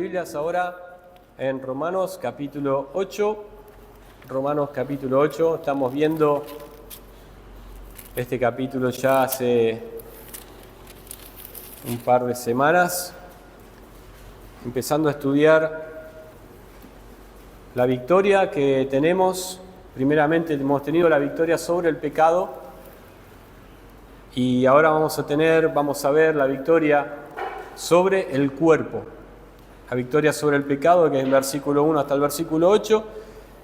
Biblias ahora en Romanos capítulo 8. Romanos capítulo 8. Estamos viendo este capítulo ya hace un par de semanas, empezando a estudiar la victoria que tenemos. Primeramente hemos tenido la victoria sobre el pecado y ahora vamos a ver la victoria sobre el cuerpo. La victoria sobre el pecado, que es el versículo 1 hasta el versículo 8,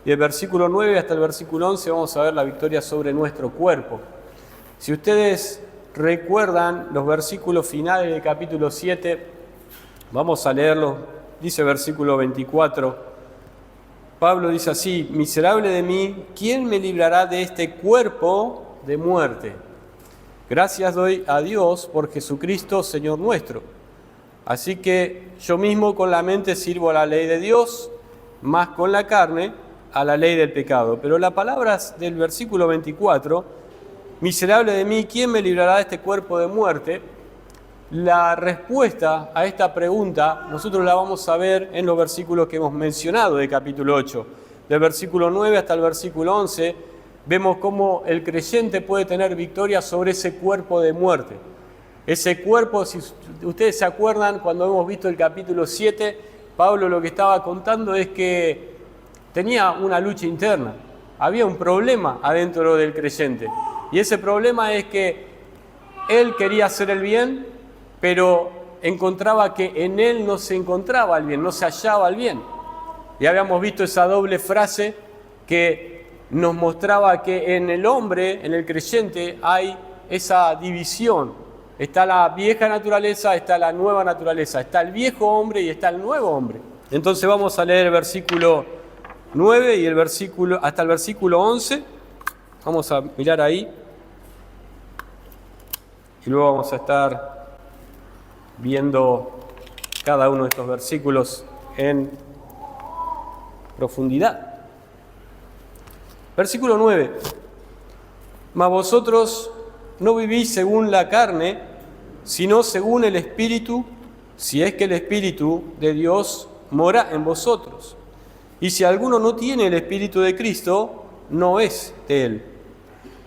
y el versículo 9 hasta el versículo 11 vamos a ver la victoria sobre nuestro cuerpo. Si ustedes recuerdan los versículos finales del capítulo 7, vamos a leerlos. Dice el versículo 24, Pablo dice así: miserable de mí, ¿quién me librará de este cuerpo de muerte? Gracias doy a Dios por Jesucristo, Señor nuestro. Así que yo mismo con la mente sirvo a la ley de Dios, más con la carne a la ley del pecado. Pero las palabras del versículo 24, miserable de mí, ¿quién me librará de este cuerpo de muerte? La respuesta a esta pregunta nosotros la vamos a ver en los versículos que hemos mencionado de capítulo 8. Del versículo 9 hasta el versículo 11 vemos cómo el creyente puede tener victoria sobre ese cuerpo de muerte. Ese cuerpo, si ustedes se acuerdan, cuando hemos visto el capítulo 7, Pablo lo que estaba contando es que tenía una lucha interna. Había un problema adentro del creyente. Y ese problema es que él quería hacer el bien, pero encontraba que en él no se encontraba el bien, no se hallaba el bien. Y habíamos visto esa doble frase que nos mostraba que en el hombre, en el creyente, hay esa división. Está la vieja naturaleza, está la nueva naturaleza, está el viejo hombre y está el nuevo hombre. Entonces vamos a leer el versículo 9 y hasta el versículo 11. Vamos a mirar ahí. Y luego vamos a estar viendo cada uno de estos versículos en profundidad. Versículo 9. Mas vosotros no vivís según la carne, sino según el Espíritu, si es que el Espíritu de Dios mora en vosotros. Y si alguno no tiene el Espíritu de Cristo, no es de él.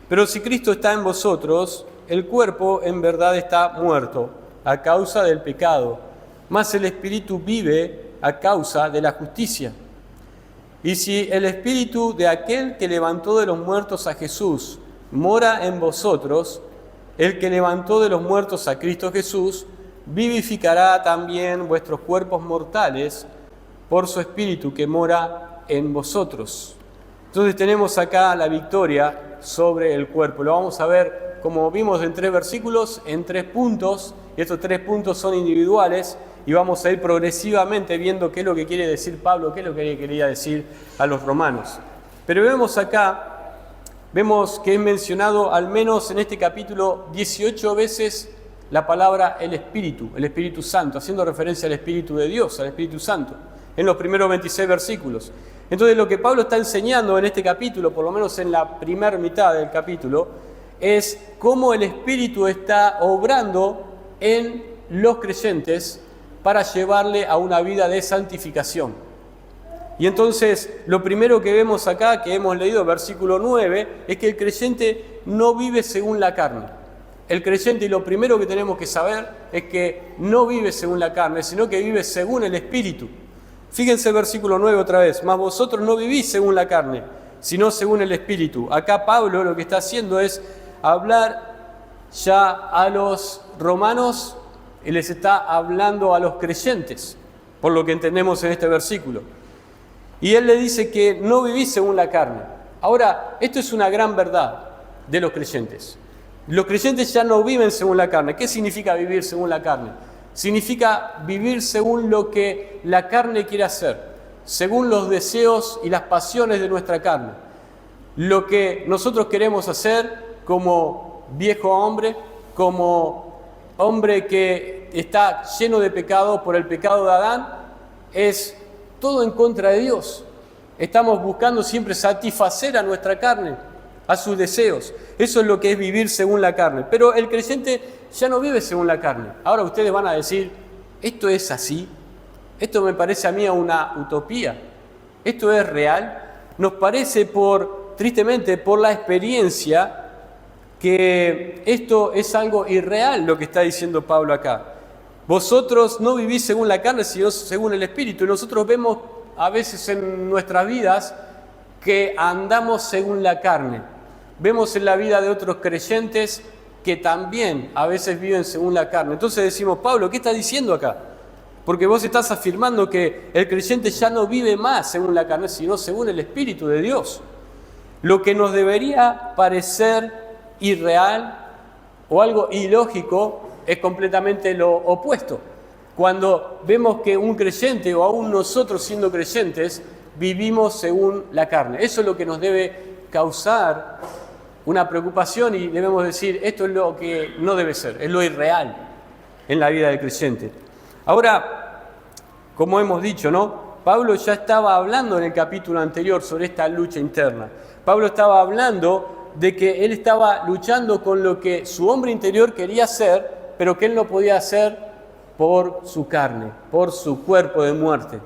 Pero si Cristo está en vosotros, el cuerpo en verdad está muerto a causa del pecado, mas el Espíritu vive a causa de la justicia. Y si el Espíritu de aquel que levantó de los muertos a Jesús mora en vosotros, el que levantó de los muertos a Cristo Jesús, vivificará también vuestros cuerpos mortales por su Espíritu que mora en vosotros. Entonces tenemos acá la victoria sobre el cuerpo. Lo vamos a ver, como vimos en 3 versículos, en 3 puntos, y estos 3 puntos son individuales, y vamos a ir progresivamente viendo qué es lo que quiere decir Pablo, qué es lo que quería decir a los romanos. Pero vemos que es mencionado al menos en este capítulo 18 veces la palabra el Espíritu Santo, haciendo referencia al Espíritu de Dios, al Espíritu Santo, en los primeros 26 versículos. Entonces lo que Pablo está enseñando en este capítulo, por lo menos en la primera mitad del capítulo, es cómo el Espíritu está obrando en los creyentes para llevarle a una vida de santificación. Y entonces, lo primero que vemos acá, que hemos leído, versículo 9, es que el creyente no vive según la carne. El creyente, y lo primero que tenemos que saber, es que no vive según la carne, sino que vive según el Espíritu. Fíjense el versículo 9 otra vez. Mas vosotros no vivís según la carne, sino según el Espíritu. Acá Pablo lo que está haciendo es hablar ya a los romanos y les está hablando a los creyentes, por lo que entendemos en este versículo. Y él le dice que no vivís según la carne. Ahora, esto es una gran verdad de los creyentes. Los creyentes ya no viven según la carne. ¿Qué significa vivir según la carne? Significa vivir según lo que la carne quiere hacer, según los deseos y las pasiones de nuestra carne. Lo que nosotros queremos hacer como viejo hombre, como hombre que está lleno de pecado por el pecado de Adán, es todo en contra de Dios. Estamos buscando siempre satisfacer a nuestra carne, a sus deseos. Eso es lo que es vivir según la carne. Pero el creyente ya no vive según la carne. Ahora ustedes van a decir, ¿esto es así? Esto me parece a mí una utopía. ¿Esto es real? Nos parece tristemente, por la experiencia, que esto es algo irreal lo que está diciendo Pablo acá. Vosotros no vivís según la carne, sino según el Espíritu. Y nosotros vemos a veces en nuestras vidas que andamos según la carne. Vemos en la vida de otros creyentes que también a veces viven según la carne. Entonces decimos, Pablo, ¿qué estás diciendo acá? Porque vos estás afirmando que el creyente ya no vive más según la carne, sino según el Espíritu de Dios. Lo que nos debería parecer irreal o algo ilógico es completamente lo opuesto. Cuando vemos que un creyente o aún nosotros siendo creyentes vivimos según la carne. Eso es lo que nos debe causar una preocupación y debemos decir, esto es lo que no debe ser, es lo irreal en la vida del creyente. Ahora, como hemos dicho, ¿no? Pablo ya estaba hablando en el capítulo anterior sobre esta lucha interna. Pablo estaba hablando de que él estaba luchando con lo que su hombre interior quería hacer, pero que él no podía hacer por su carne, por su cuerpo de muerte.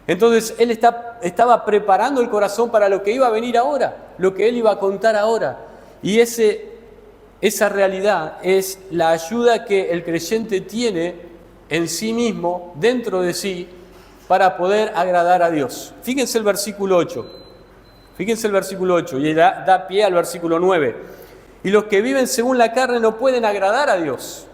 Entonces él estaba preparando el corazón para lo que iba a venir ahora, lo que él iba a contar ahora. Y esa realidad es la ayuda que el creyente tiene en sí mismo, dentro de sí, para poder agradar a Dios. Fíjense el versículo 8. Fíjense el versículo 8 y da pie al versículo 9. Y los que viven según la carne no pueden agradar a Dios.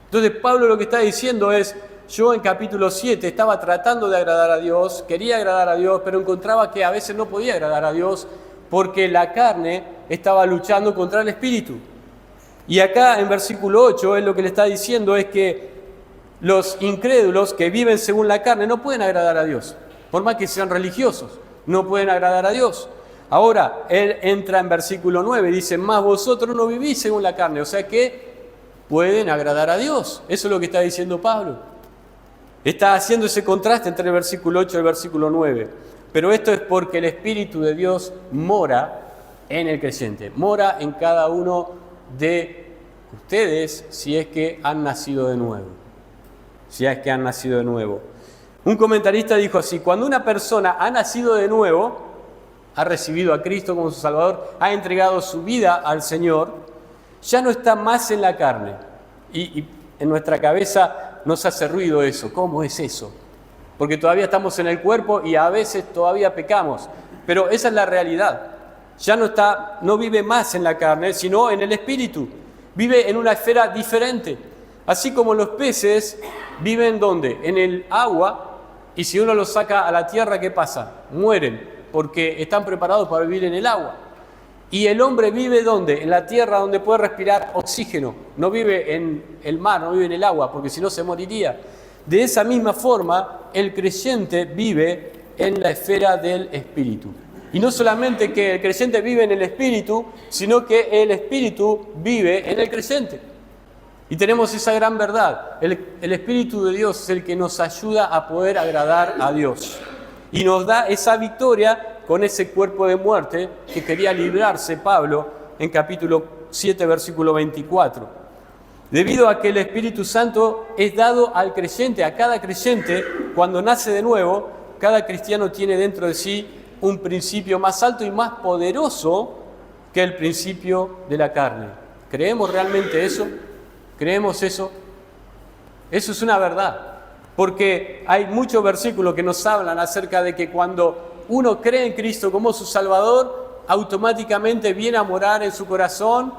Entonces Pablo lo que está diciendo es, yo en capítulo 7 estaba tratando de agradar a Dios, quería agradar a Dios, pero encontraba que a veces no podía agradar a Dios porque la carne estaba luchando contra el Espíritu. Y acá en versículo 8 él lo que le está diciendo es que los incrédulos que viven según la carne no pueden agradar a Dios. Por más que sean religiosos, no pueden agradar a Dios. Ahora, él entra en versículo 9, dice, más vosotros no vivís según la carne, o sea que pueden agradar a Dios. Eso es lo que está diciendo Pablo. Está haciendo ese contraste entre el versículo 8 y el versículo 9. Pero esto es porque el Espíritu de Dios mora en el creyente, mora en cada uno de ustedes si es que han nacido de nuevo. Si es que han nacido de nuevo. Un comentarista dijo así, cuando una persona ha nacido de nuevo, ha recibido a Cristo como su Salvador, ha entregado su vida al Señor, ya no está más en la carne. Y en nuestra cabeza nos hace ruido eso. ¿Cómo es eso? Porque todavía estamos en el cuerpo y a veces todavía pecamos. Pero esa es la realidad. Ya no vive más en la carne, sino en el Espíritu. Vive en una esfera diferente. Así como los peces viven ¿dónde? En el agua, y si uno los saca a la tierra, ¿qué pasa? Mueren, porque están preparados para vivir en el agua. Y el hombre vive ¿dónde? En la tierra, donde puede respirar oxígeno. No vive en el mar, no vive en el agua, porque si no se moriría. De esa misma forma, el creyente vive en la esfera del Espíritu. Y no solamente que el creyente vive en el Espíritu, sino que el Espíritu vive en el creyente. Y tenemos esa gran verdad. El Espíritu de Dios es el que nos ayuda a poder agradar a Dios. Y nos da esa victoria con ese cuerpo de muerte que quería librarse Pablo en capítulo 7, versículo 24. Debido a que el Espíritu Santo es dado al creyente, a cada creyente, cuando nace de nuevo, cada cristiano tiene dentro de sí un principio más alto y más poderoso que el principio de la carne. ¿Creemos realmente eso? ¿Creemos eso? Eso es una verdad, porque hay muchos versículos que nos hablan acerca de que cuando uno cree en Cristo como su Salvador, automáticamente viene a morar en su corazón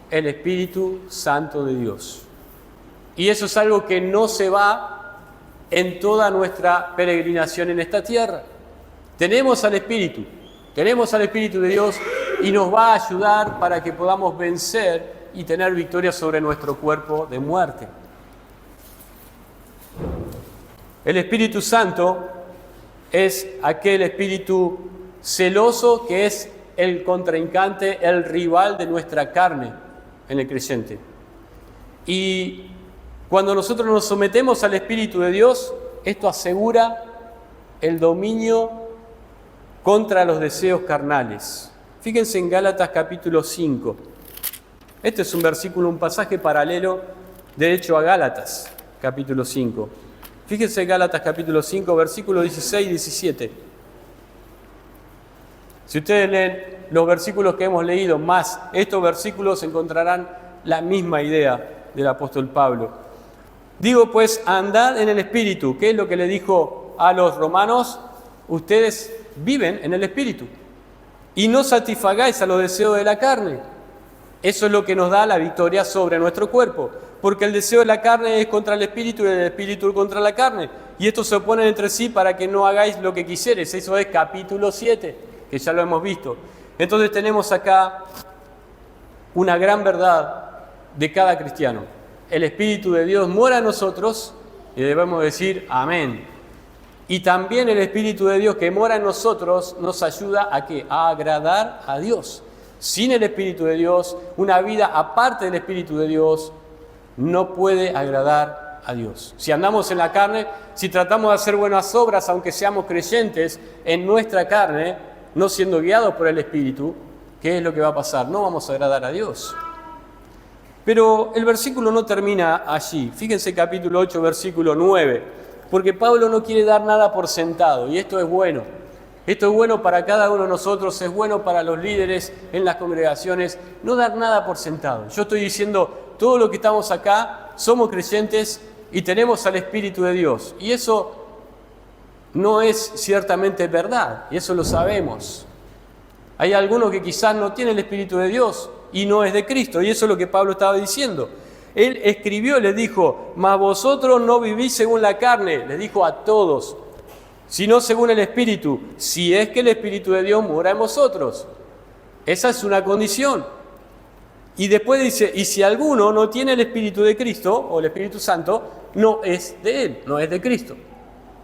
el Espíritu Santo de Dios. Y eso es algo que no se va en toda nuestra peregrinación en esta tierra. Tenemos al Espíritu de Dios y nos va a ayudar para que podamos vencer y tener victoria sobre nuestro cuerpo de muerte. El Espíritu Santo es aquel espíritu celoso que es el contrincante, el rival de nuestra carne en el creyente. Y cuando nosotros nos sometemos al Espíritu de Dios, esto asegura el dominio contra los deseos carnales. Fíjense en Gálatas capítulo 5. Este es un pasaje paralelo, de hecho, a Gálatas capítulo 5. Fíjense Gálatas capítulo 5, versículos 16 y 17. Si ustedes leen los versículos que hemos leído, más estos versículos, encontrarán la misma idea del apóstol Pablo. Digo pues, andad en el Espíritu. ¿Qué es lo que le dijo a los romanos? Ustedes viven en el Espíritu y no satisfagáis a los deseos de la carne. Eso es lo que nos da la victoria sobre nuestro cuerpo, porque el deseo de la carne es contra el Espíritu y el Espíritu contra la carne, y estos se oponen entre sí para que no hagáis lo que quisieres. Eso es capítulo 7, que ya lo hemos visto. Entonces tenemos acá una gran verdad de cada cristiano. El Espíritu de Dios mora en nosotros y debemos decir amén. Y también el Espíritu de Dios que mora en nosotros nos ayuda a ¿qué? A agradar a Dios. Sin el Espíritu de Dios, una vida aparte del Espíritu de Dios no puede agradar a Dios. Si andamos en la carne, si tratamos de hacer buenas obras, aunque seamos creyentes en nuestra carne, no siendo guiados por el Espíritu, ¿qué es lo que va a pasar? No vamos a agradar a Dios. Pero el versículo no termina allí. Fíjense capítulo 8, versículo 9. Porque Pablo no quiere dar nada por sentado, y esto es bueno. Esto es bueno para cada uno de nosotros, es bueno para los líderes en las congregaciones, no dar nada por sentado. Yo estoy diciendo, todo lo que estamos acá, somos creyentes y tenemos al Espíritu de Dios. Y eso no es ciertamente verdad, y eso lo sabemos. Hay algunos que quizás no tienen el Espíritu de Dios y no es de Cristo, y eso es lo que Pablo estaba diciendo. Él escribió, les dijo, mas vosotros no vivís según la carne, les dijo a todos, sino según el Espíritu, si es que el Espíritu de Dios mora en vosotros. Esa es una condición. Y después dice, y si alguno no tiene el Espíritu de Cristo, o el Espíritu Santo, no es de Él, no es de Cristo.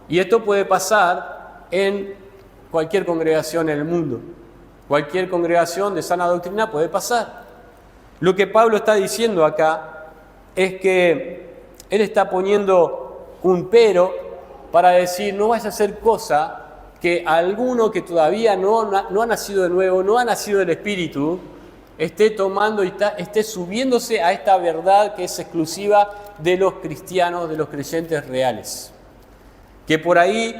Y esto puede pasar en cualquier congregación en el mundo. Cualquier congregación de sana doctrina puede pasar. Lo que Pablo está diciendo acá es que él está poniendo un pero para decir, no vaya a hacer cosa que alguno que todavía no ha nacido de nuevo, no ha nacido del Espíritu, esté tomando y esté subiéndose a esta verdad que es exclusiva de los cristianos, de los creyentes reales. Que por ahí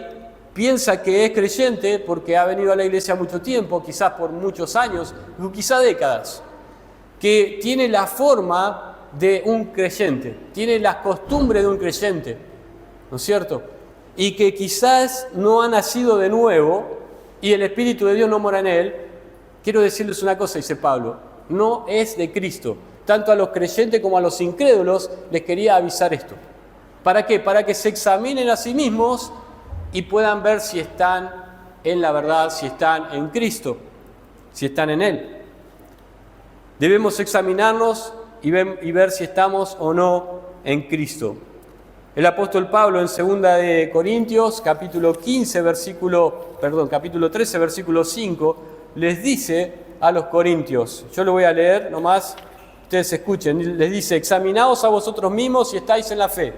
piensa que es creyente porque ha venido a la iglesia mucho tiempo, quizás por muchos años, o quizás décadas, que tiene la forma de un creyente, tiene las costumbres de un creyente, ¿no es cierto? Y que quizás no ha nacido de nuevo y el Espíritu de Dios no mora en él. Quiero decirles una cosa, dice Pablo, no es de Cristo. Tanto a los creyentes como a los incrédulos les quería avisar esto. ¿Para qué? Para que se examinen a sí mismos y puedan ver si están en la verdad, si están en Cristo, si están en Él. Debemos examinarnos y ver si estamos o no en Cristo. El apóstol Pablo en 2 de Corintios, capítulo 13, versículo 5, les dice a los corintios, yo lo voy a leer nomás, ustedes escuchen, les dice, examinaos a vosotros mismos si estáis en la fe,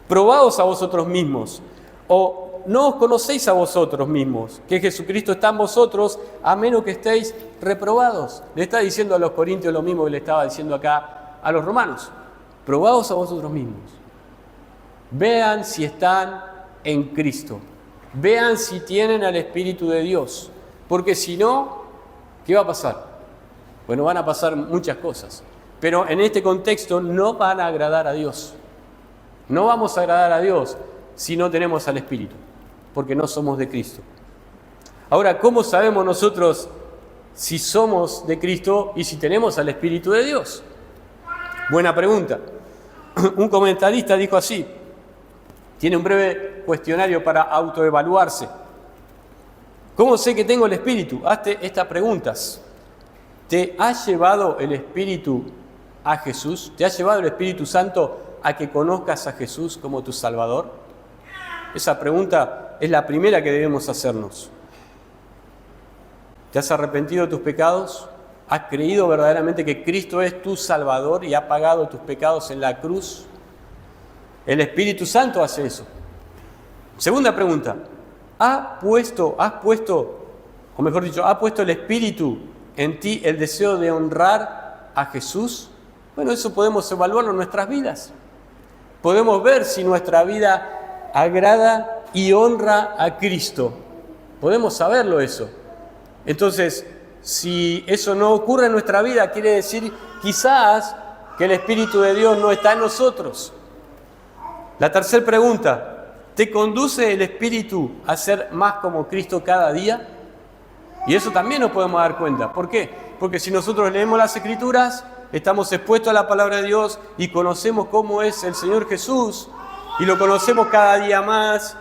probaos a vosotros mismos, o no os conocéis a vosotros mismos, que Jesucristo está en vosotros, a menos que estéis reprobados. Le está diciendo a los corintios lo mismo que le estaba diciendo acá a los romanos, probaos a vosotros mismos. Vean si están en Cristo. Vean si tienen al Espíritu de Dios. Porque si no, ¿qué va a pasar? Bueno, van a pasar muchas cosas. Pero en este contexto no van a agradar a Dios. No vamos a agradar a Dios si no tenemos al Espíritu. Porque no somos de Cristo. Ahora, ¿cómo sabemos nosotros si somos de Cristo y si tenemos al Espíritu de Dios? Buena pregunta. Un comentarista dijo así. Tiene un breve cuestionario para autoevaluarse. ¿Cómo sé que tengo el Espíritu? Hazte estas preguntas. ¿Te ha llevado el Espíritu a Jesús? ¿Te ha llevado el Espíritu Santo a que conozcas a Jesús como tu Salvador? Esa pregunta es la primera que debemos hacernos. ¿Te has arrepentido de tus pecados? ¿Has creído verdaderamente que Cristo es tu Salvador y ha pagado tus pecados en la cruz? El Espíritu Santo hace eso. Segunda pregunta. ¿Ha puesto el Espíritu en ti el deseo de honrar a Jesús? Bueno, eso podemos evaluarlo en nuestras vidas. Podemos ver si nuestra vida agrada y honra a Cristo. Podemos saberlo eso. Entonces, si eso no ocurre en nuestra vida, quiere decir quizás que el Espíritu de Dios no está en nosotros. La tercera pregunta: ¿te conduce el Espíritu a ser más como Cristo cada día? Y eso también nos podemos dar cuenta. ¿Por qué? Porque si nosotros leemos las Escrituras, estamos expuestos a la palabra de Dios y conocemos cómo es el Señor Jesús y lo conocemos cada día más.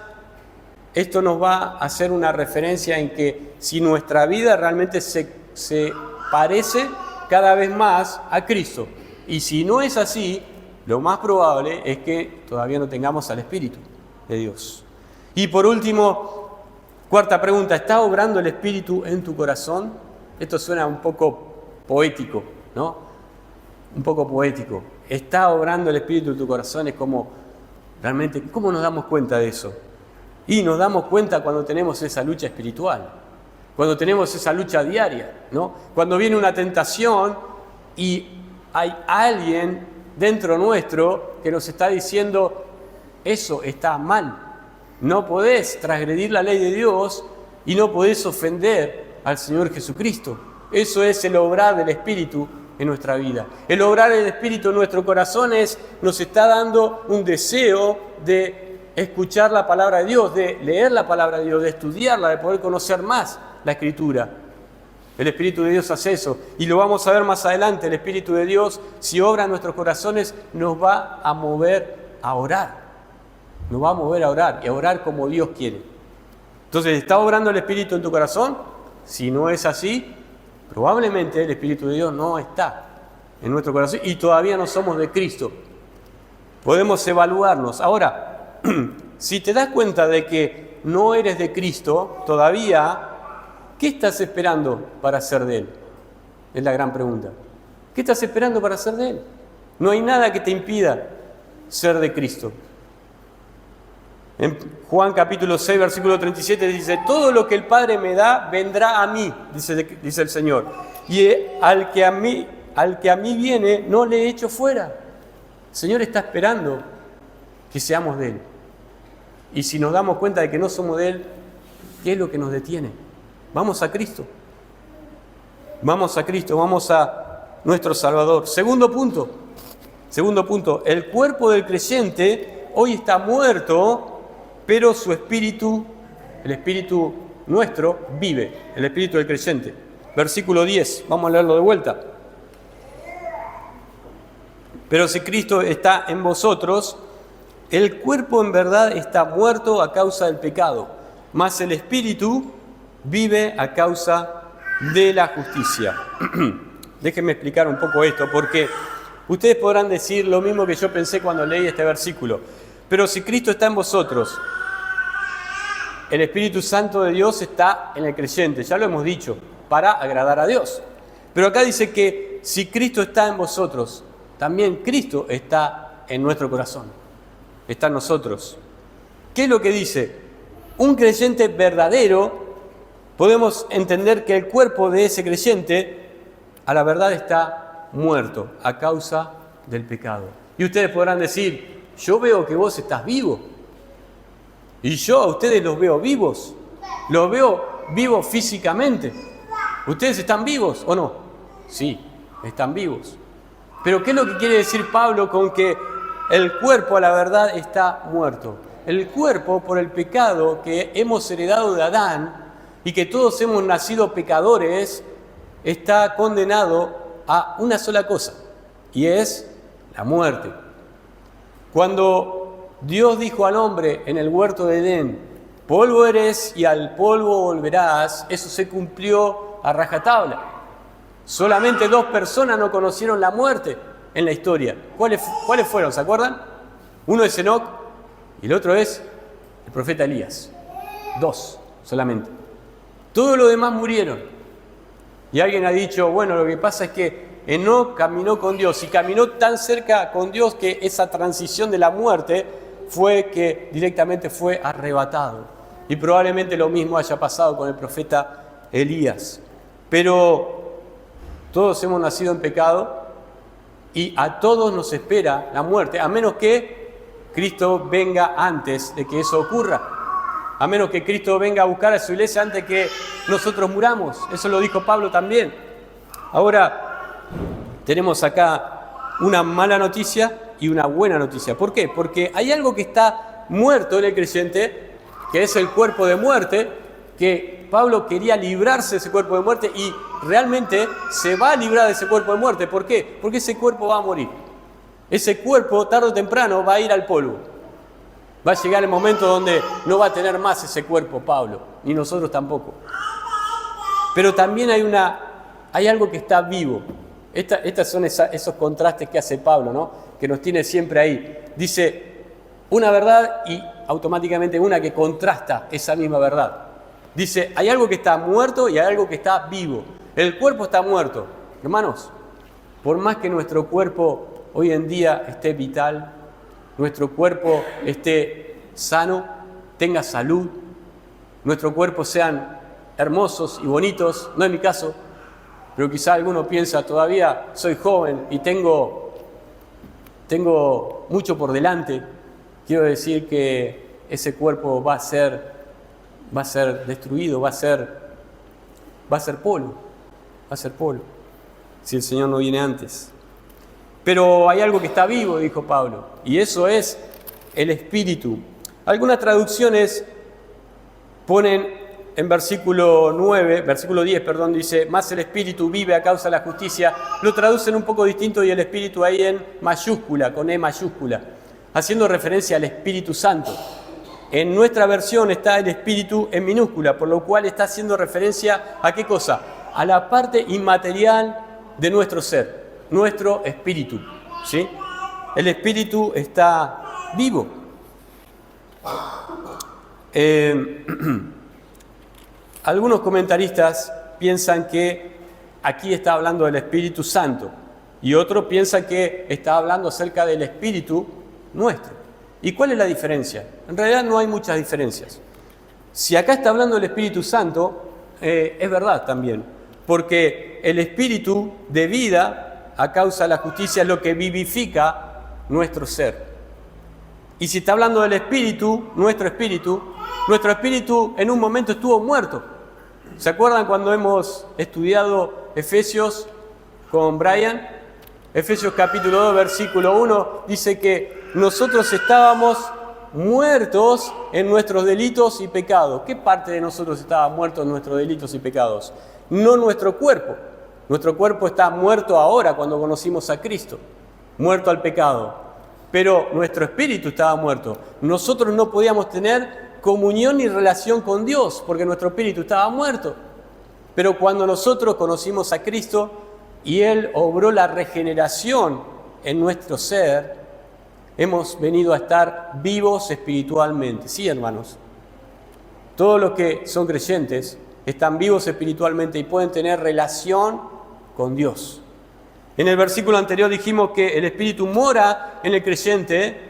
Esto nos va a hacer una referencia en que si nuestra vida realmente se parece cada vez más a Cristo. Y si no es así, lo más probable es que todavía no tengamos al Espíritu de Dios. Y por último, cuarta pregunta: ¿está obrando el Espíritu en tu corazón? Esto suena un poco poético, ¿no? Un poco poético. ¿Está obrando el Espíritu en tu corazón? Es como, realmente, ¿cómo nos damos cuenta de eso? Y nos damos cuenta cuando tenemos esa lucha espiritual, cuando tenemos esa lucha diaria, ¿no? Cuando viene una tentación y hay alguien dentro nuestro que nos está diciendo: eso está mal, no podés transgredir la ley de Dios y no podés ofender al Señor Jesucristo. Eso es el obrar del Espíritu en nuestra vida. El obrar del Espíritu en nuestro corazón nos está dando un deseo de escuchar la palabra de Dios, de leer la palabra de Dios, de estudiarla, de poder conocer más la Escritura. El Espíritu de Dios hace eso, y lo vamos a ver más adelante. El Espíritu de Dios, si obra en nuestros corazones, nos va a mover a orar. Nos va a mover a orar, y a orar como Dios quiere. Entonces, ¿está obrando el Espíritu en tu corazón? Si no es así, probablemente el Espíritu de Dios no está en nuestro corazón y todavía no somos de Cristo. Podemos evaluarnos. Ahora, si te das cuenta de que no eres de Cristo todavía, ¿qué estás esperando para ser de Él? Es la gran pregunta. ¿Qué estás esperando para ser de Él? No hay nada que te impida ser de Cristo. En Juan capítulo 6, versículo 37 dice: todo lo que el Padre me da, vendrá a mí, dice el Señor. Y al que a mí viene, no le echo fuera. El Señor está esperando que seamos de Él. Y si nos damos cuenta de que no somos de Él, ¿qué es lo que nos detiene? Vamos a Cristo. Vamos a Cristo, vamos a nuestro Salvador. Segundo punto, el cuerpo del creyente hoy está muerto, pero su espíritu, el espíritu nuestro, vive, el espíritu del creyente. Versículo 10, vamos a leerlo de vuelta. Pero si Cristo está en vosotros, el cuerpo en verdad está muerto a causa del pecado, mas el espíritu vive a causa de la justicia. Déjenme explicar un poco esto, porque ustedes podrán decir lo mismo que yo pensé cuando leí este versículo. Pero si Cristo está en vosotros, el Espíritu Santo de Dios está en el creyente, ya lo hemos dicho, para agradar a Dios. Pero acá dice que si Cristo está en vosotros, también Cristo está en nuestro corazón, está en nosotros. ¿Qué es lo que dice? Un creyente verdadero, podemos entender que el cuerpo de ese creyente, a la verdad, está muerto a causa del pecado. Y ustedes podrán decir: yo veo que vos estás vivo. Y yo a ustedes los veo vivos. Los veo vivos físicamente. ¿Ustedes están vivos o no? Sí, están vivos. Pero ¿qué es lo que quiere decir Pablo con que el cuerpo a la verdad está muerto? El cuerpo, por el pecado que hemos heredado de Adán y que todos hemos nacido pecadores, está condenado a una sola cosa, y es la muerte. Cuando Dios dijo al hombre en el huerto de Edén: polvo eres y al polvo volverás, eso se cumplió a rajatabla. Solamente 2 personas no conocieron la muerte en la historia. ¿Cuáles fueron? ¿Se acuerdan? Uno es Enoc y el otro es el profeta Elías. 2 solamente. Todos los demás murieron. Y alguien ha dicho: bueno, lo que pasa es que Enoc caminó con Dios y caminó tan cerca con Dios que esa transición de la muerte fue que directamente fue arrebatado. Y probablemente lo mismo haya pasado con el profeta Elías. Pero todos hemos nacido en pecado y a todos nos espera la muerte, a menos que Cristo venga antes de que eso ocurra. A menos que Cristo venga a buscar a su iglesia antes de que nosotros muramos. Eso lo dijo Pablo también. Ahora, tenemos acá una mala noticia y una buena noticia. ¿Por qué? Porque hay algo que está muerto en el creyente, que es el cuerpo de muerte, que Pablo quería librarse de ese cuerpo de muerte y realmente se va a librar de ese cuerpo de muerte. ¿Por qué? Porque ese cuerpo va a morir. Ese cuerpo, tarde o temprano, va a ir al polvo. Va a llegar el momento donde no va a tener más ese cuerpo Pablo, ni nosotros tampoco. Pero también hay algo que está vivo. Estas son esos contrastes que hace Pablo, ¿no? Que nos tiene siempre ahí. Dice una verdad y automáticamente una que contrasta esa misma verdad. Dice, hay algo que está muerto y hay algo que está vivo. El cuerpo está muerto. Hermanos, por más que nuestro cuerpo hoy en día esté vital, nuestro cuerpo esté sano, tenga salud, nuestro cuerpo sean hermosos y bonitos, no es mi caso, pero quizá alguno piensa, todavía soy joven y tengo mucho por delante. Quiero decir que ese cuerpo va a ser destruido, va a ser polvo, si el Señor no viene antes. Pero hay algo que está vivo, dijo Pablo, y eso es el Espíritu. Algunas traducciones ponen en versículo 10, dice, más el Espíritu vive a causa de la justicia. Lo traducen un poco distinto y el Espíritu ahí en mayúscula, con E mayúscula, haciendo referencia al Espíritu Santo. En nuestra versión está el Espíritu en minúscula, por lo cual está haciendo referencia a ¿qué cosa? A la parte inmaterial de nuestro ser, nuestro espíritu, ¿sí? El Espíritu está vivo. Algunos comentaristas piensan que aquí está hablando del Espíritu Santo y otros piensan que está hablando acerca del Espíritu nuestro. ¿Y cuál es la diferencia? En realidad no hay muchas diferencias. Si acá está hablando del Espíritu Santo, es verdad también, porque el Espíritu de vida a causa de la justicia es lo que vivifica nuestro ser. Y si está hablando del Espíritu, nuestro Espíritu en un momento estuvo muerto. ¿Se acuerdan cuando hemos estudiado Efesios con Brian? Efesios capítulo 2, versículo 1, dice que nosotros estábamos muertos en nuestros delitos y pecados. ¿Qué parte de nosotros estaba muerto en nuestros delitos y pecados? No nuestro cuerpo. Nuestro cuerpo está muerto ahora cuando conocimos a Cristo, muerto al pecado. Pero nuestro espíritu estaba muerto. Nosotros no podíamos tener comunión ni relación con Dios porque nuestro espíritu estaba muerto. Pero cuando nosotros conocimos a Cristo y Él obró la regeneración en nuestro ser, hemos venido a estar vivos espiritualmente. Sí, hermanos. Todos los que son creyentes están vivos espiritualmente y pueden tener relación con Dios. En el versículo anterior dijimos que el Espíritu mora en el creyente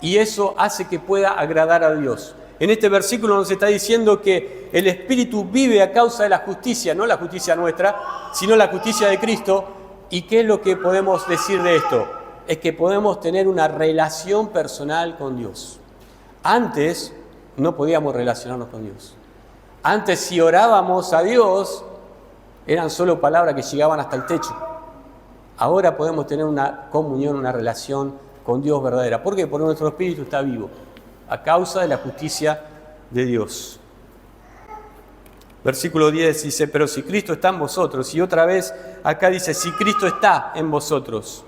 y eso hace que pueda agradar a Dios. En este versículo nos está diciendo que el Espíritu vive a causa de la justicia, no la justicia nuestra, sino la justicia de Cristo. ¿Y qué es lo que podemos decir de esto? Es que podemos tener una relación personal con Dios. Antes no podíamos relacionarnos con Dios. Antes, si orábamos a Dios, eran solo palabras que llegaban hasta el techo. Ahora podemos tener una comunión, una relación con Dios verdadera. ¿Por qué? Porque nuestro espíritu está vivo, a causa de la justicia de Dios. Versículo 10 dice, pero si Cristo está en vosotros, y otra vez acá dice, si Cristo está en vosotros.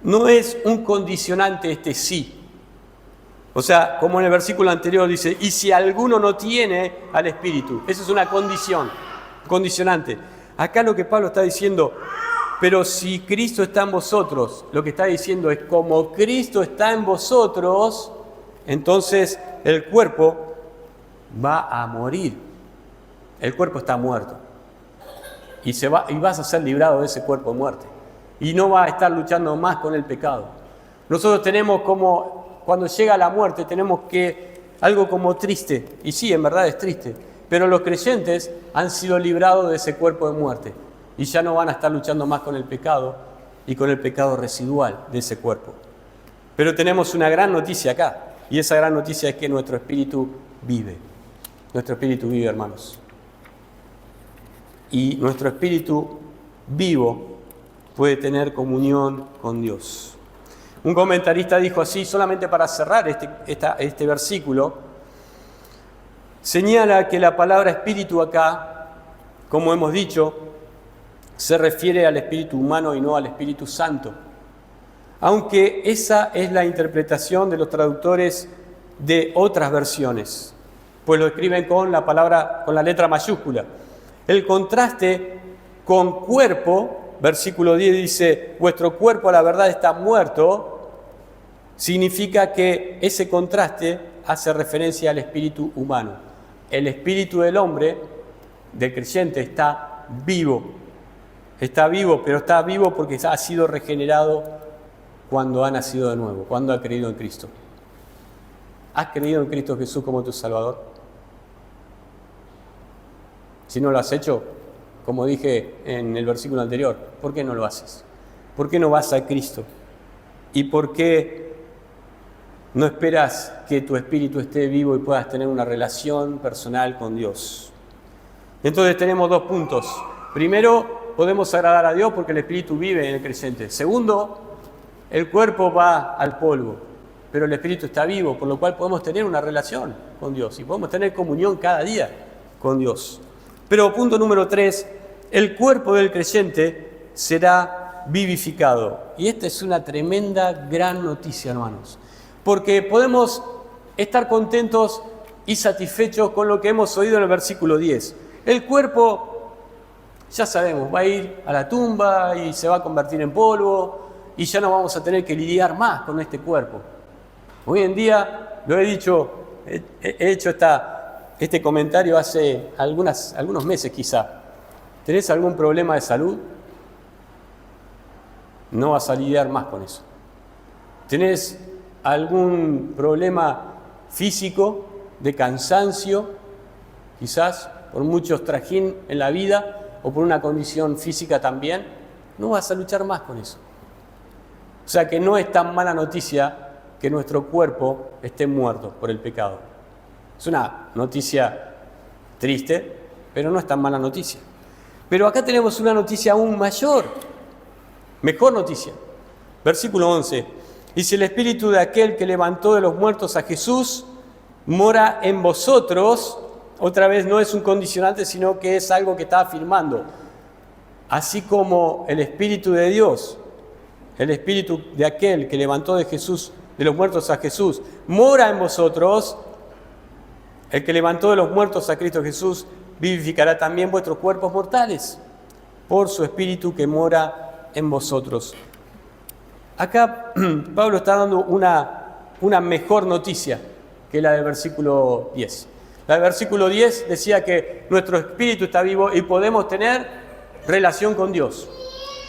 No es un condicionante este sí. O sea, como en el versículo anterior dice, y si alguno no tiene al Espíritu. Eso es una condición, condicionante. Acá lo que Pablo está diciendo, pero si Cristo está en vosotros, lo que está diciendo es, como Cristo está en vosotros, entonces el cuerpo va a morir. El cuerpo está muerto. Y vas a ser librado de ese cuerpo de muerte. Y no vas a estar luchando más con el pecado. Nosotros tenemos cuando llega la muerte, tenemos algo como triste. Y sí, en verdad es triste. Pero los creyentes han sido librados de ese cuerpo de muerte. Y ya no van a estar luchando más con el pecado y con el pecado residual de ese cuerpo. Pero tenemos una gran noticia acá, y esa gran noticia es que nuestro espíritu vive. Nuestro espíritu vive, hermanos. Y nuestro espíritu vivo puede tener comunión con Dios. Un comentarista dijo así, solamente para cerrar este versículo, señala que la palabra espíritu acá, como hemos dicho, se refiere al espíritu humano y no al Espíritu Santo. Aunque esa es la interpretación de los traductores de otras versiones, pues lo escriben con la letra mayúscula. El contraste con cuerpo, versículo 10 dice, vuestro cuerpo a la verdad está muerto, significa que ese contraste hace referencia al espíritu humano. El espíritu del hombre, del creyente, está vivo, pero está vivo porque ha sido regenerado cuando ha nacido de nuevo, cuando ha creído en Cristo. ¿Has creído en Cristo Jesús como tu Salvador? Si no lo has hecho, como dije en el versículo anterior, ¿por qué no lo haces? ¿Por qué no vas a Cristo? ¿Y por qué no esperas que tu espíritu esté vivo y puedas tener una relación personal con Dios? Entonces tenemos 2 puntos. Primero, podemos agradar a Dios porque el espíritu vive en el creyente. Segundo, el cuerpo va al polvo, pero el espíritu está vivo, por lo cual podemos tener una relación con Dios y podemos tener comunión cada día con Dios. Pero punto número 3, el cuerpo del creyente será vivificado. Y esta es una tremenda, gran noticia, hermanos. Porque podemos estar contentos y satisfechos con lo que hemos oído en el versículo 10. El cuerpo, ya sabemos, va a ir a la tumba y se va a convertir en polvo y ya no vamos a tener que lidiar más con este cuerpo. Hoy en día, lo he dicho, he hecho este comentario hace algunos meses quizá. ¿Tenés algún problema de salud? No vas a lidiar más con eso. ¿Tenés algún problema físico, de cansancio, quizás por muchos trajín en la vida o por una condición física también? No vas a luchar más con eso. O sea que no es tan mala noticia que nuestro cuerpo esté muerto por el pecado. Es una noticia triste, pero no es tan mala noticia. Pero acá tenemos una noticia aún mayor, mejor noticia. Versículo 11. Y si el espíritu de aquel que levantó de los muertos a Jesús mora en vosotros, otra vez no es un condicionante, sino que es algo que está afirmando. Así como el espíritu de Dios, el espíritu de aquel que levantó de los muertos a Jesús, mora en vosotros, el que levantó de los muertos a Cristo Jesús vivificará también vuestros cuerpos mortales por su espíritu que mora en vosotros. Acá Pablo está dando una mejor noticia que la del versículo 10. La del versículo 10 decía que nuestro espíritu está vivo y podemos tener relación con Dios.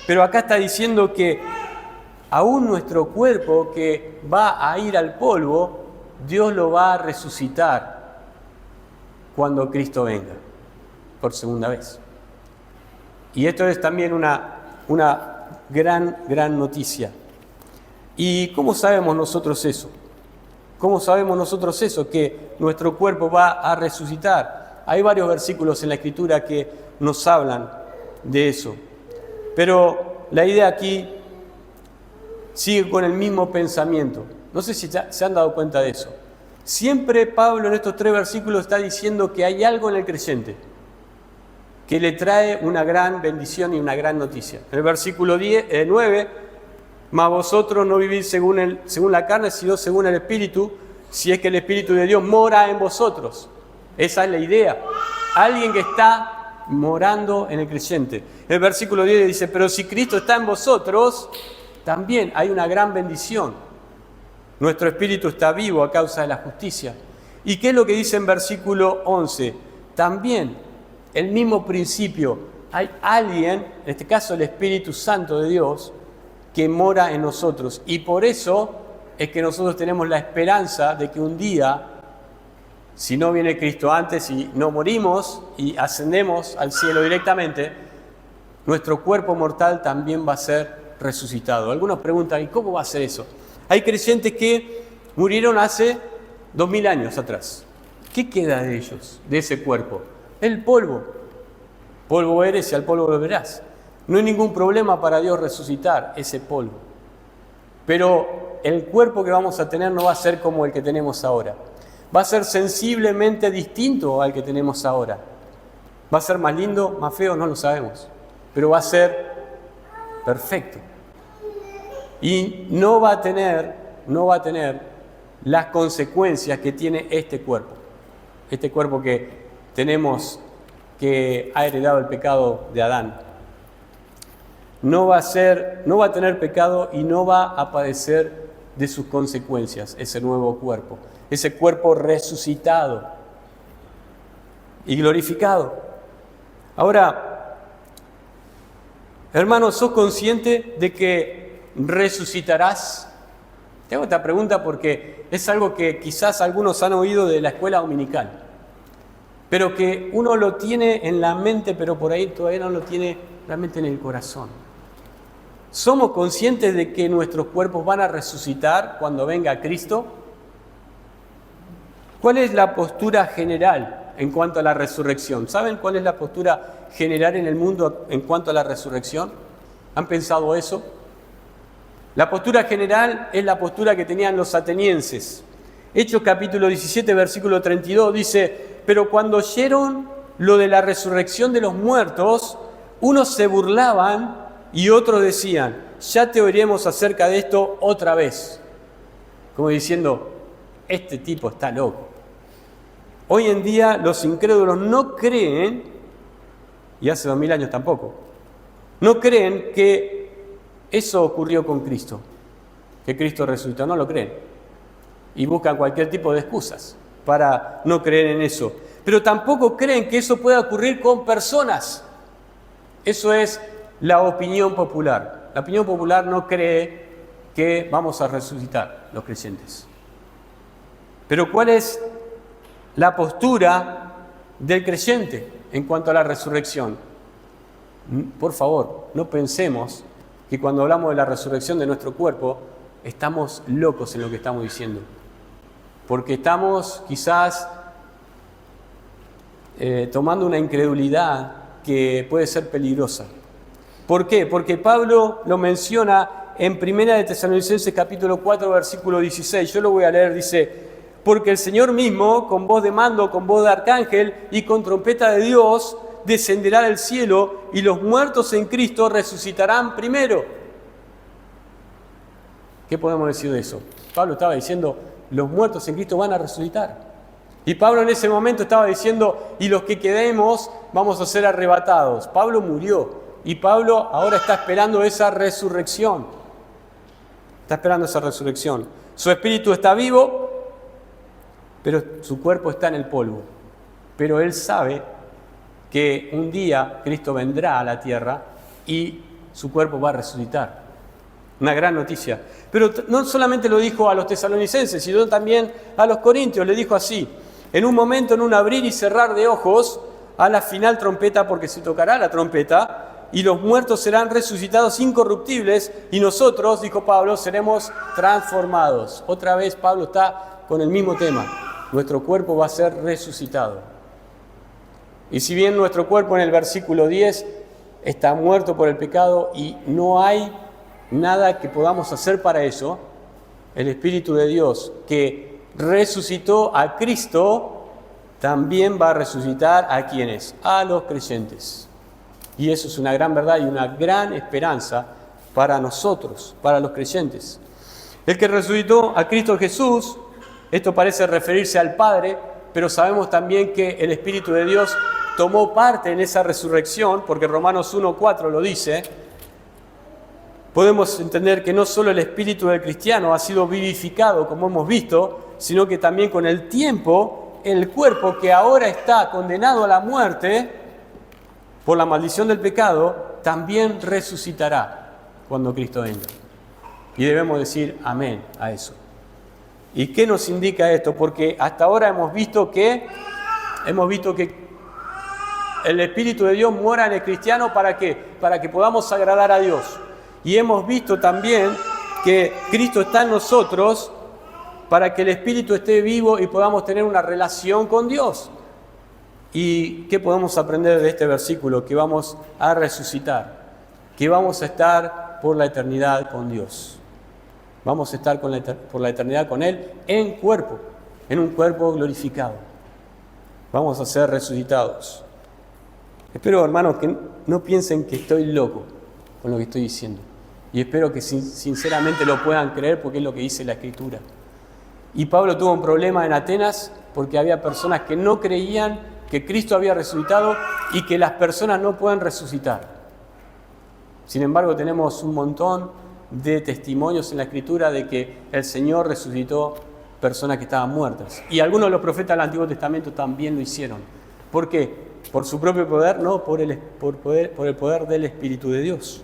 Pero acá está diciendo que aún nuestro cuerpo que va a ir al polvo, Dios lo va a resucitar cuando Cristo venga por segunda vez. Y esto es también una gran noticia. ¿Y cómo sabemos nosotros eso? ¿Cómo sabemos nosotros eso? Que nuestro cuerpo va a resucitar. Hay varios versículos en la Escritura que nos hablan de eso. Pero la idea aquí sigue con el mismo pensamiento. No sé si se han dado cuenta de eso. Siempre Pablo en estos 3 versículos está diciendo que hay algo en el creyente que le trae una gran bendición y una gran noticia. En el versículo 9, mas vosotros no vivís según la carne, sino según el Espíritu, si es que el Espíritu de Dios mora en vosotros. Esa es la idea. Alguien que está morando en el creyente. El versículo 10 dice, pero si Cristo está en vosotros, también hay una gran bendición. Nuestro espíritu está vivo a causa de la justicia. ¿Y qué es lo que dice en versículo 11? También el mismo principio. Hay alguien, en este caso el Espíritu Santo de Dios, que mora en nosotros. Y por eso es que nosotros tenemos la esperanza de que un día, si no viene Cristo antes y no morimos y ascendemos al cielo directamente, nuestro cuerpo mortal también va a ser resucitado. Algunos preguntan, ¿y cómo va a ser eso? Hay creyentes que murieron hace 2000 años atrás. ¿Qué queda de ellos, de ese cuerpo? El polvo. Polvo eres y al polvo volverás. No hay ningún problema para Dios resucitar ese polvo. Pero el cuerpo que vamos a tener no va a ser como el que tenemos ahora. Va a ser sensiblemente distinto al que tenemos ahora. ¿Va a ser más lindo, más feo? No lo sabemos. Pero va a ser perfecto. Y no va a tener las consecuencias que tiene este cuerpo. Este cuerpo que tenemos, que ha heredado el pecado de Adán. No va a tener pecado y no va a padecer de sus consecuencias ese nuevo cuerpo. Ese cuerpo resucitado y glorificado. Ahora, hermanos, ¿sos consciente de que resucitarás? Te hago esta pregunta porque es algo que quizás algunos han oído de la escuela dominical, pero que uno lo tiene en la mente, pero por ahí todavía no lo tiene realmente en el corazón. ¿Somos conscientes de que nuestros cuerpos van a resucitar cuando venga Cristo? ¿Cuál es la postura general en cuanto a la resurrección? ¿Saben cuál es la postura general en el mundo en cuanto a la resurrección? ¿Han pensado eso? La postura general es la postura que tenían los atenienses. Hechos capítulo 17, versículo 32 dice: pero cuando oyeron lo de la resurrección de los muertos, unos se burlaban y otros decían: ya te oiremos acerca de esto otra vez. Como diciendo, este tipo está loco. Hoy en día los incrédulos no creen, y hace 2000 años tampoco, no creen que eso ocurrió con Cristo, que Cristo resucitó, no lo creen. Y buscan cualquier tipo de excusas para no creer en eso. Pero tampoco creen que eso pueda ocurrir con personas. Eso es la opinión popular. La opinión popular no cree que vamos a resucitar los creyentes. Pero ¿cuál es la postura del creyente en cuanto a la resurrección? Por favor, no pensemos que cuando hablamos de la resurrección de nuestro cuerpo estamos locos en lo que estamos diciendo. Porque estamos quizás tomando una incredulidad que puede ser peligrosa. ¿Por qué? Porque Pablo lo menciona en 1 de Tesalonicenses capítulo 4, versículo 16. Yo lo voy a leer, dice: porque el Señor mismo, con voz de mando, con voz de arcángel y con trompeta de Dios, descenderá del cielo y los muertos en Cristo resucitarán primero. ¿Qué podemos decir de eso? Pablo estaba diciendo, los muertos en Cristo van a resucitar. Y Pablo en ese momento estaba diciendo, y los que quedemos vamos a ser arrebatados. Pablo murió y Pablo ahora está esperando esa resurrección. Está esperando esa resurrección. Su espíritu está vivo, pero su cuerpo está en el polvo. Pero él sabe que un día Cristo vendrá a la tierra y su cuerpo va a resucitar. Una gran noticia. Pero no solamente lo dijo a los tesalonicenses, sino también a los corintios. Le dijo así: en un momento, en un abrir y cerrar de ojos, a la final trompeta, porque se tocará la trompeta, y los muertos serán resucitados incorruptibles, y nosotros, dijo Pablo, seremos transformados. Otra vez Pablo está con el mismo tema. Nuestro cuerpo va a ser resucitado. Y si bien nuestro cuerpo en el versículo 10 está muerto por el pecado y no hay nada que podamos hacer para eso, el Espíritu de Dios que resucitó a Cristo también va a resucitar a quienes, a los creyentes. Y eso es una gran verdad y una gran esperanza para nosotros, para los creyentes. El que resucitó a Cristo Jesús, esto parece referirse al Padre, pero sabemos también que el Espíritu de Dios tomó parte en esa resurrección, porque Romanos 1:4 lo dice. Podemos entender que no solo el espíritu del cristiano ha sido vivificado, como hemos visto, sino que también con el tiempo, el cuerpo que ahora está condenado a la muerte por la maldición del pecado, también resucitará cuando Cristo venga. Y debemos decir amén a eso. ¿Y qué nos indica esto? Porque hasta ahora hemos visto que el Espíritu de Dios mora en el cristiano, ¿para qué? Para que podamos agradar a Dios. Y hemos visto también que Cristo está en nosotros para que el Espíritu esté vivo y podamos tener una relación con Dios. ¿Y qué podemos aprender de este versículo? Que vamos a resucitar, que vamos a estar por la eternidad con Dios. Vamos a estar por la eternidad con Él en cuerpo, en un cuerpo glorificado. Vamos a ser resucitados. Espero, hermanos, que no piensen que estoy loco con lo que estoy diciendo. Y espero que sinceramente lo puedan creer porque es lo que dice la Escritura. Y Pablo tuvo un problema en Atenas porque había personas que no creían que Cristo había resucitado y que las personas no pueden resucitar. Sin embargo, tenemos un montón de testimonios en la Escritura de que el Señor resucitó personas que estaban muertas. Y algunos de los profetas del Antiguo Testamento también lo hicieron. ¿Por qué? ¿Por su propio poder? No, por el poder del Espíritu de Dios.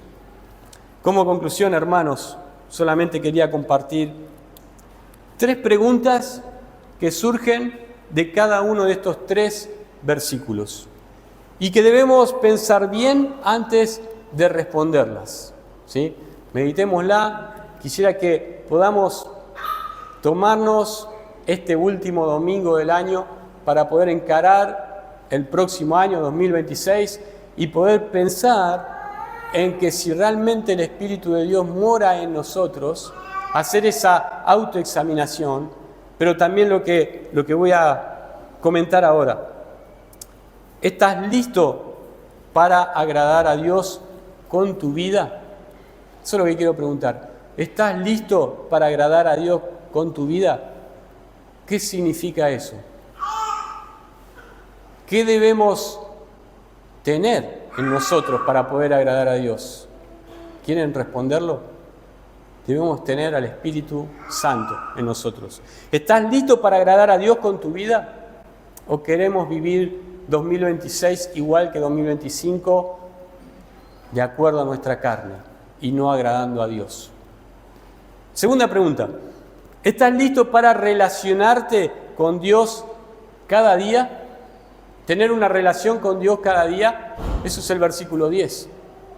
Como conclusión, hermanos, solamente quería compartir 3 preguntas que surgen de cada uno de estos 3 versículos y que debemos pensar bien antes de responderlas, ¿sí? Meditémosla. Quisiera que podamos tomarnos este último domingo del año para poder encarar el próximo año 2026 y poder pensar en que si realmente el Espíritu de Dios mora en nosotros, hacer esa autoexaminación, pero también lo que voy a comentar ahora. ¿Estás listo para agradar a Dios con tu vida? Eso es lo que quiero preguntar. ¿Estás listo para agradar a Dios con tu vida? ¿Qué significa eso? ¿Qué debemos tener en nosotros para poder agradar a Dios? ¿Quieren responderlo? Debemos tener al Espíritu Santo en nosotros. ¿Estás listo para agradar a Dios con tu vida? ¿O queremos vivir 2026 igual que 2025 de acuerdo a nuestra carne y no agradando a Dios? Segunda pregunta. ¿Estás listo para relacionarte con Dios cada día? ¿Tener una relación con Dios cada día? Eso es el versículo 10.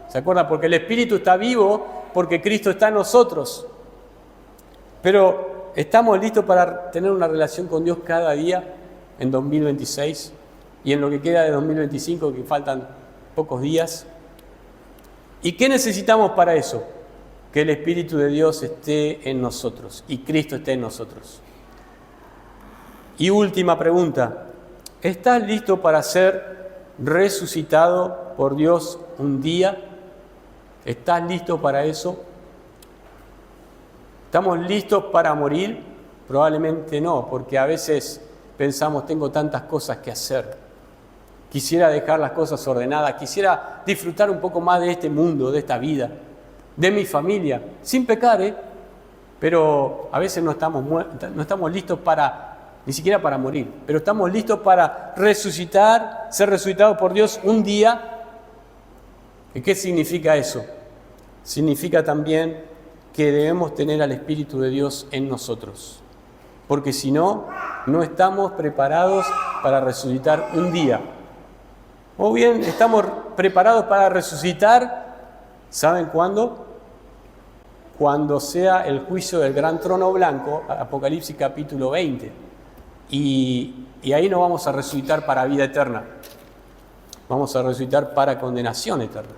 ¿Se acuerdan? Porque el Espíritu está vivo, porque Cristo está en nosotros. Pero ¿estamos listos para tener una relación con Dios cada día en 2026? Y en lo que queda de 2025, que faltan pocos días. ¿Y qué necesitamos para eso? Que el Espíritu de Dios esté en nosotros y Cristo esté en nosotros. Y última pregunta. ¿Estás listo para ser resucitado por Dios un día? ¿Estás listo para eso? ¿Estamos listos para morir? Probablemente no, porque a veces pensamos, tengo tantas cosas que hacer. Quisiera dejar las cosas ordenadas, quisiera disfrutar un poco más de este mundo, de esta vida, de mi familia, sin pecar, pero a veces no estamos listos ni siquiera para morir, pero estamos listos para resucitar, ser resucitados por Dios un día. ¿Y qué significa eso? Significa también que debemos tener al Espíritu de Dios en nosotros, porque si no, no estamos preparados para resucitar un día. O bien estamos preparados para resucitar, ¿saben cuándo? Cuando sea el juicio del gran trono blanco, Apocalipsis capítulo 20. Y ahí no vamos a resucitar para vida eterna, vamos a resucitar para condenación eterna.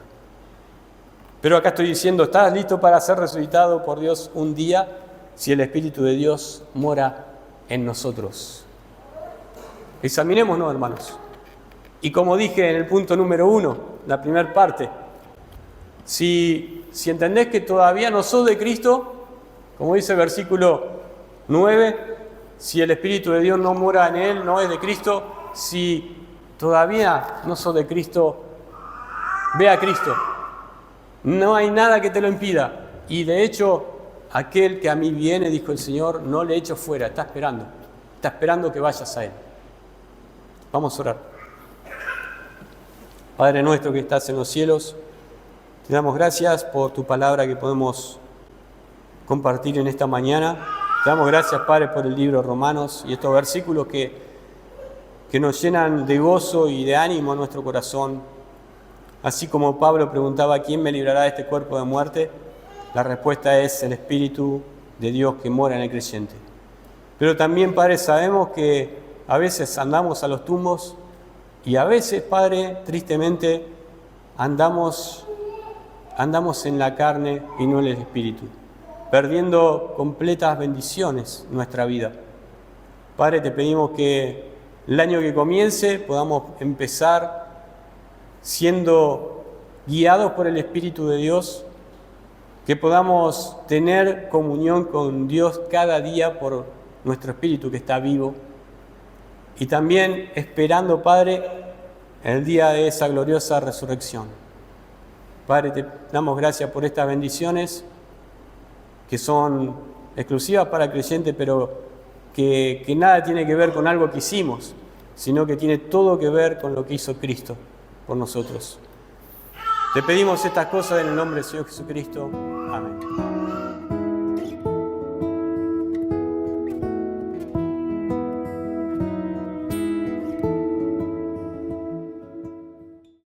Pero acá estoy diciendo, ¿estás listo para ser resucitado por Dios un día si el Espíritu de Dios mora en nosotros? Examinémonos, hermanos. Y como dije en el punto número 1, la primera parte, si entendés que todavía no sos de Cristo, como dice el versículo 9, si el Espíritu de Dios no mora en él, no es de Cristo, si todavía no sos de Cristo, ve a Cristo. No hay nada que te lo impida. Y de hecho, aquel que a mí viene, dijo el Señor, no le echo fuera, está esperando que vayas a él. Vamos a orar. Padre nuestro que estás en los cielos, te damos gracias por tu palabra que podemos compartir en esta mañana. Te damos gracias, Padre, por el libro de Romanos y estos versículos que nos llenan de gozo y de ánimo a nuestro corazón. Así como Pablo preguntaba, ¿quién me librará de este cuerpo de muerte? La respuesta es el Espíritu de Dios que mora en el creyente. Pero también, Padre, sabemos que a veces andamos a los tumbos y a veces, Padre, tristemente, andamos en la carne y no en el Espíritu, perdiendo completas bendiciones en nuestra vida. Padre, te pedimos que el año que comience podamos empezar siendo guiados por el Espíritu de Dios, que podamos tener comunión con Dios cada día por nuestro Espíritu que está vivo, y también esperando, Padre, el día de esa gloriosa resurrección. Padre, te damos gracias por estas bendiciones que son exclusivas para el creyente, pero que nada tiene que ver con algo que hicimos, sino que tiene todo que ver con lo que hizo Cristo por nosotros. Te pedimos estas cosas en el nombre del Señor Jesucristo. Amén.